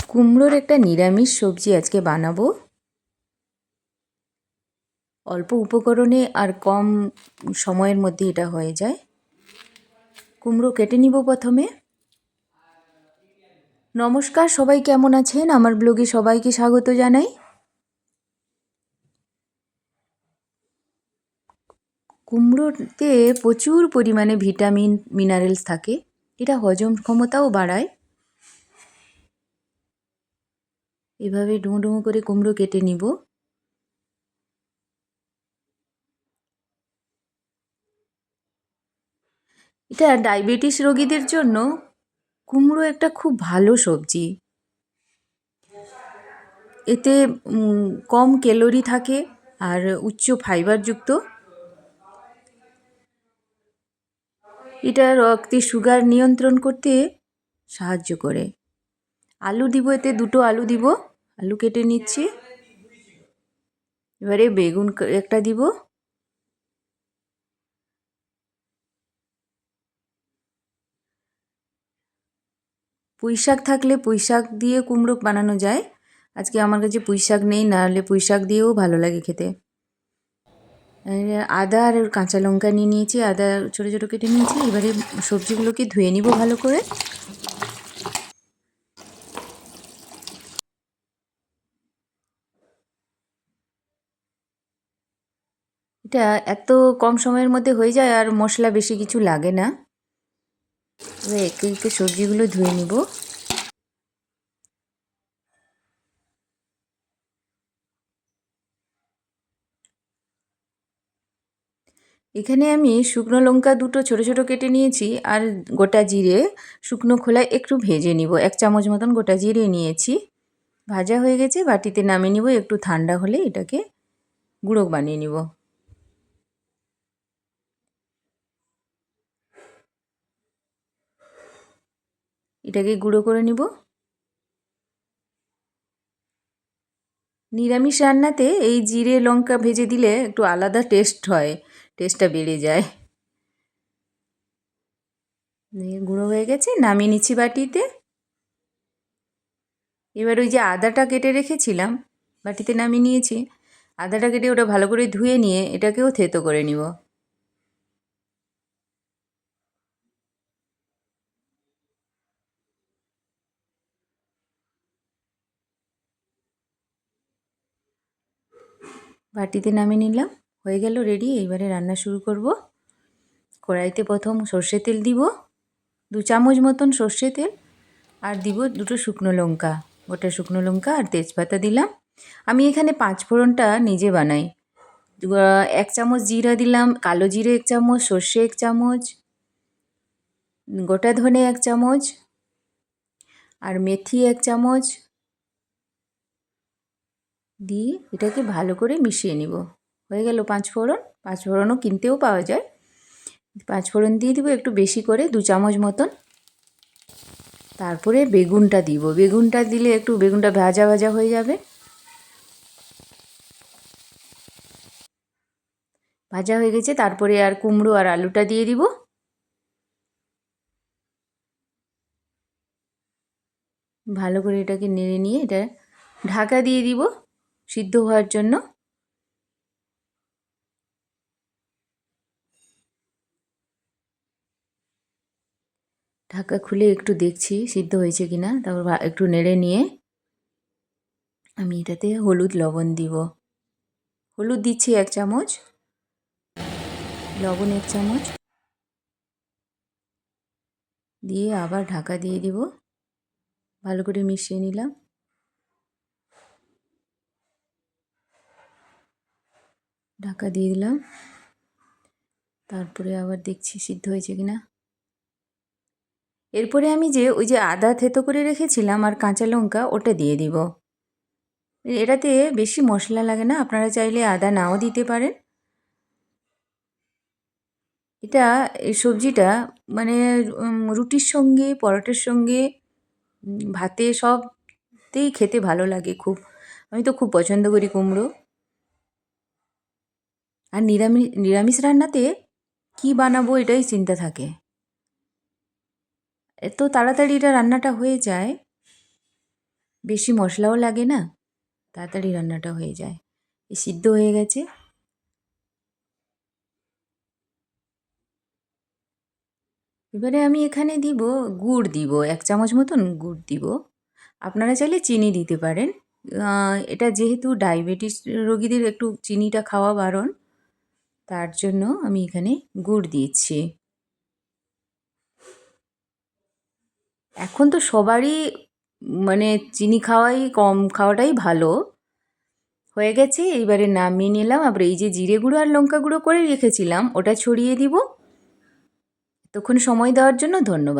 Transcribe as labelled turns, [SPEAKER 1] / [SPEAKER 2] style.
[SPEAKER 1] কুমড়োর একটা নিরামিষ সবজি আজকে বানাবো। অল্প উপকরণে আর কম সময়ের মধ্যে এটা হয়ে যায়। কুমড়ো কেটে নিব প্রথমে। নমস্কার, সবাই কেমন আছেন? আমার ব্লগে সবাইকে স্বাগত জানাই। কুমড়োতে প্রচুর পরিমাণে ভিটামিন মিনারেলস থাকে। এটা হজম ক্ষমতাও বাড়ায়। এভাবে ডুমো ডুমো করে কুমড়ো কেটে নিব। এটা ডায়াবেটিস রোগীদের জন্য কুমড়ো একটা খুব ভালো সবজি। এতে কম ক্যালোরি থাকে আর উচ্চ ফাইবারযুক্ত। এটা রক্তে সুগার নিয়ন্ত্রণ করতে সাহায্য করে। আলু দিব, এতে 2টো আলু দিব। আলু কেটে নিচ্ছি। এবারে বেগুন একটা দিব। পুঁইশাক থাকলে পুঁইশাক দিয়ে কুমড়ো বানানো যায়। আজকে আমার কাছে পুঁইশাক নেই, নাহলে পুঁইশাক দিয়েও ভালো লাগে খেতে। আদা আর কাঁচা লঙ্কা নিয়ে নিয়েছি, আদা ছোটো ছোটো কেটে নিয়েছি। এবারে সবজিগুলোকে ধুয়ে নিব ভালো করে। এটা এত কম সময়ের মধ্যে হয়ে যায় আর মশলা বেশি কিছু লাগে না। এবার একে একে সবজিগুলো ধুয়ে নিব। এখানে আমি শুকনো লঙ্কা 2টো ছোটো ছোটো কেটে নিয়েছি আর গোটা জিরে শুকনো খোলায় একটু ভেজে নিব। 1 চামচ মতন গোটা জিরে নিয়েছি। ভাজা হয়ে গেছে, বাটিতে নামিয়ে নিব। একটু ঠান্ডা হলে এটাকে গুঁড়ো বানিয়ে নিব। এটাকে গুঁড়ো করে নিব। নিরামিষ রান্নাতে এই জিরে লঙ্কা ভেজে দিলে একটু আলাদা টেস্ট হয়, টেস্টটা বেড়ে যায়। গুঁড়ো হয়ে গেছে, নামিয়ে নিচ্ছি বাটিতে। এবার ওই যে আদাটা কেটে রেখেছিলাম, বাটিতে নামিয়ে নিয়েছি। আদাটা কেটে ওটা ভালো করে ধুয়ে নিয়ে এটাকেও থেতো করে নিব। বাটিতে নামিয়ে নিলাম, হয়ে গেল রেডি। এইবারে রান্না শুরু করব। কড়াইতে প্রথম সর্ষে তেল দিব, 2 চামচ মতন সর্ষে তেল। আর দিব 2টো শুকনো লঙ্কা, গোটা শুকনো লঙ্কা আর তেজপাতা দিলাম। আমি এখানে 5 ফোড়নটা নিজে বানাই। 1 চামচ জিরা দিলাম, কালো জিরে 1 চামচ, সর্ষে 1 চামচ, গোটা ধনে 1 চামচ আর মেথি 1 চামচ দিয়ে এটাকে ভালো করে মিশিয়ে নিব। হয়ে গেল 5 ফোড়ন। 5 ফোড়নও কিনতেও পাওয়া যায়। 5 ফোড়ন দিয়ে দিব একটু বেশি করে, 2 চামচ মতন। তারপরে বেগুনটা দিব। বেগুনটা দিলে একটু বেগুনটা ভাজা ভাজা হয়ে যাবে। ভাজা হয়ে গেছে, তারপরে আর কুমড়ো আর আলুটা দিয়ে দিব। ভালো করে এটাকে নেড়ে নিয়ে এটা ঢাকা দিয়ে দিব সিদ্ধ হওয়ার জন্য। ঢাকা খুলে একটু দেখছি সিদ্ধ হয়েছে কিনা, তারপর একটু নেড়ে নিয়ে আমি এটাতে হলুদ লবণ দিব। হলুদ দিচ্ছি 1 চামচ, লবণ 1 চামচ দিয়ে আবার ঢাকা দিয়ে দিব। ভালো করে মিশিয়ে নিলাম। ঢাকা দিয়ে দিলাম, তারপরে আবার দেখছি সিদ্ধ হয়েছে কিনা। এরপরে আমি ওই যে আদা থেতো করে রেখেছিলাম আর কাঁচা লঙ্কা, ওটা দিয়ে দিব। এটাতে বেশি মশলা লাগে না, আপনারা চাইলে আদা নাও দিতে পারেন। এটা এই সবজিটা মানে রুটির সঙ্গে, পরোটার সঙ্গে, ভাতে সবতেই খেতে ভালো লাগে খুব। আমি তো খুব পছন্দ করি কুমড়ো। আর নিরামিষ রান্নাতে কী বানাবো এটাই চিন্তা থাকে। এত তাড়াতাড়ি এটা রান্নাটা হয়ে যায়। বেশি মশলাও লাগে না, তাড়াতাড়ি রান্নাটা হয়ে যায়। সিদ্ধ হয়ে গেছে। এবারে আমি এখানে দিব গুড় দিব, 1 চামচ মতন গুড় দিব। আপনারা চাইলে চিনি দিতে পারেন। এটা যেহেতু ডায়াবেটিস রোগীদের একটু চিনিটা খাওয়া বারণ, তার জন্য আমি এখানে গুড় দিচ্ছি। এখন তো সবারই মানে চিনি কম খাওয়াটাই ভালো। হয়ে গেছে, এইবারে নামিয়ে নিলাম। আবার এই যে জিরে গুঁড়ো আর লঙ্কা গুঁড়ো করে রেখেছিলাম, ওটা ছড়িয়ে দিব। এতক্ষণ সময় দেওয়ার জন্য ধন্যবাদ।